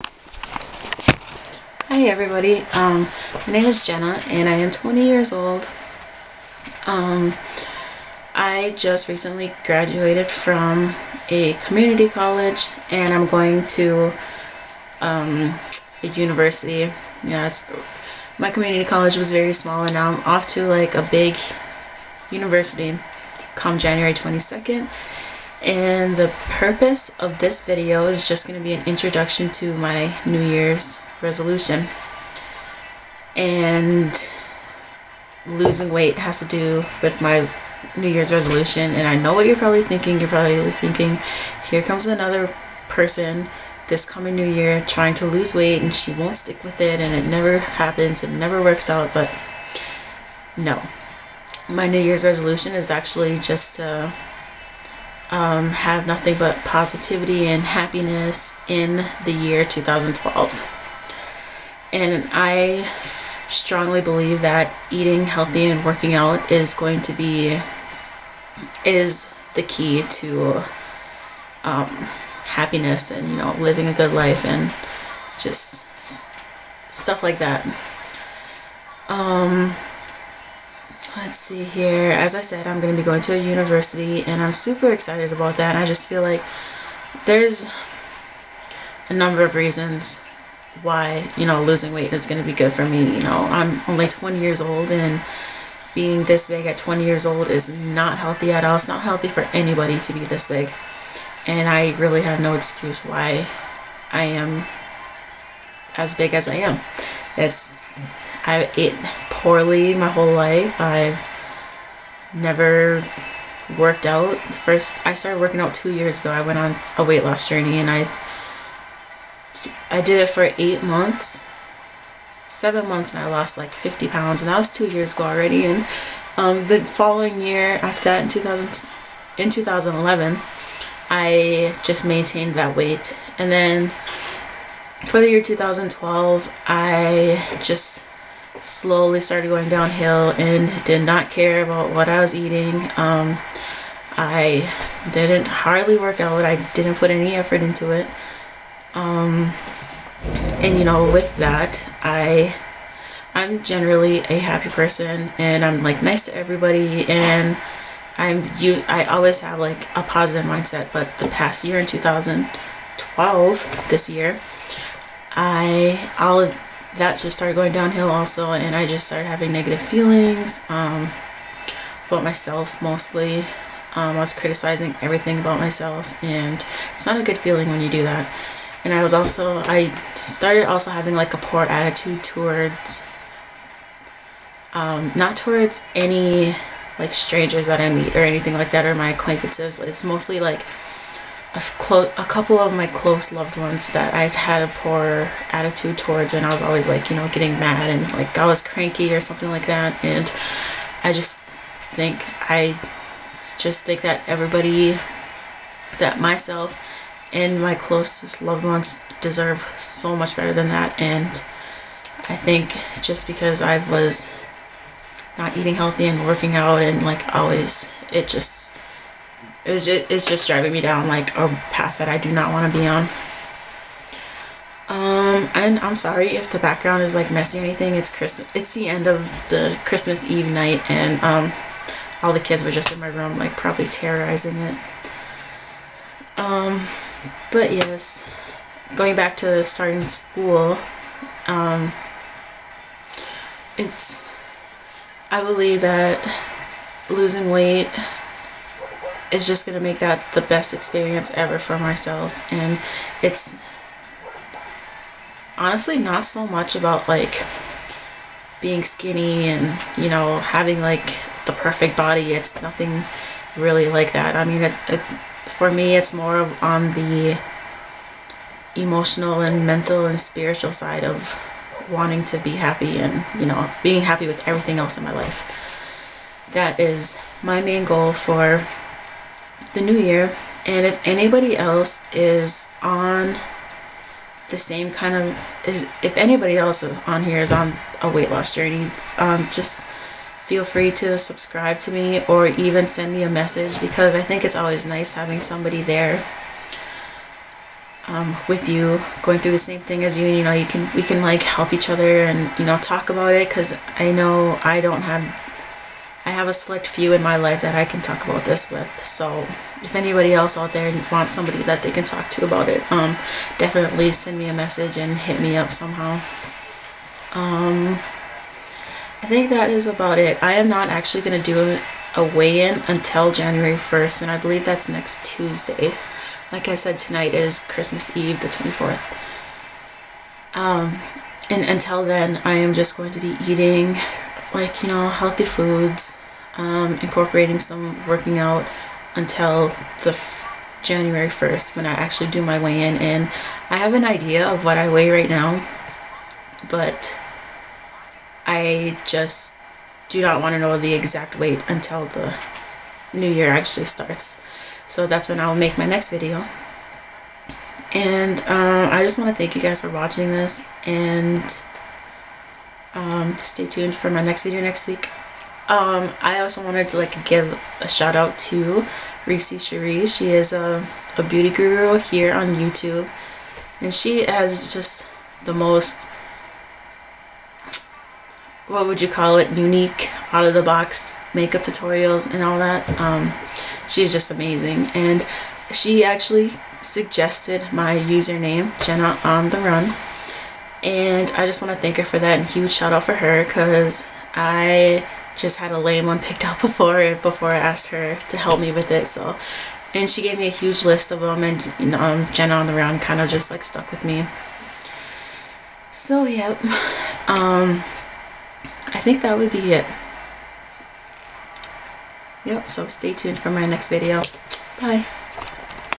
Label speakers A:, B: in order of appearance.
A: Hi everybody, my name is Jenna and I am 20 years old. I just recently graduated from a community college and I'm going to a university. My community college was very small and now I'm off to like a big university come January 22nd. And the purpose of this video is just going to be an introduction to my New Year's resolution. And losing weight has to do with my New Year's resolution. And I know what you're probably thinking. You're probably thinking, here comes another person this coming New Year trying to lose weight and she won't stick with it and it never happens, it never works out. But no, my New Year's resolution is actually just to have nothing but positivity and happiness in the year 2012. And I strongly believe that eating healthy and working out is the key to happiness and living a good life and just stuff like that. Let's see here. As I said, I'm going to be going to a university and I'm super excited about that. I just feel like there's a number of reasons why, losing weight is going to be good for me. I'm only 20 years old and being this big at 20 years old is not healthy at all. It's not healthy for anybody to be this big. And I really have no excuse why I am as big as I am. I ate poorly my whole life. I've never worked out. First, I started working out 2 years ago. I went on a weight loss journey and I did it for 8 months, 7 months, and I lost like 50 pounds. And that was 2 years ago already. And the following year after that, in 2011, I just maintained that weight. And then for the year 2012, I just slowly started going downhill and did not care about what I was eating. I didn't hardly work out. I didn't put any effort into it. And with that, I'm generally a happy person and I'm like nice to everybody and I always have like a positive mindset. But the past year in 2012, this year, all of that just started going downhill also, and I just started having negative feelings about myself mostly. I was criticizing everything about myself and it's not a good feeling when you do that. And I started also having like a poor attitude towards not towards any like strangers that I meet or anything like that or my acquaintances. It's mostly like a couple of my close loved ones that I've had a poor attitude towards, and I was always like getting mad and like I was cranky or something like that. And I just think that everybody, that myself and my closest loved ones deserve so much better than that. And I think just because I was not eating healthy and working out and like always, it's just driving me down like a path that I do not want to be on. And I'm sorry if the background is like messy or anything. It's the end of the Christmas Eve night and all the kids were just in my room like probably terrorizing it. But yes, going back to starting school, I believe that losing weight is just going to make that the best experience ever for myself. And it's honestly not so much about like being skinny and having like the perfect body. It's nothing really like that. I mean, for me it's more on the emotional and mental and spiritual side of wanting to be happy and being happy with everything else in my life. That is my main goal for the new year. And if anybody else is on the same kind of if anybody else on here is on a weight loss journey, just feel free to subscribe to me or even send me a message, because I think it's always nice having somebody there with you, going through the same thing as you, and you know, we can like help each other and, you know, talk about it, because I know I have a select few in my life that I can talk about this with. So if anybody else out there wants somebody that they can talk to about it, definitely send me a message and hit me up somehow. I think that is about it. I am not actually going to do a weigh-in until January 1st, and I believe that's next Tuesday. Like I said, tonight is Christmas Eve, the 24th. And until then, I am just going to be eating, like, you know, healthy foods, incorporating some working out until the January 1st, when I actually do my weigh-in. And I have an idea of what I weigh right now, but I just do not want to know the exact weight until the new year actually starts. So that's when I'll make my next video. And I just want to thank you guys for watching this, and stay tuned for my next video next week. I also wanted to like give a shout out to Reese Cherie. She is a beauty guru here on YouTube, and she has just the most, what would you call it, unique, out of the box makeup tutorials and all that. She's just amazing, and she actually suggested my username, Jenna on the Run, and I just want to thank her for that, and huge shout out for her, because I just had a lame one picked out before I asked her to help me with it. So, and she gave me a huge list of them, and you know, Jenna on the Run kind of just like stuck with me. So yep, I think that would be it. Yep, so stay tuned for my next video. Bye.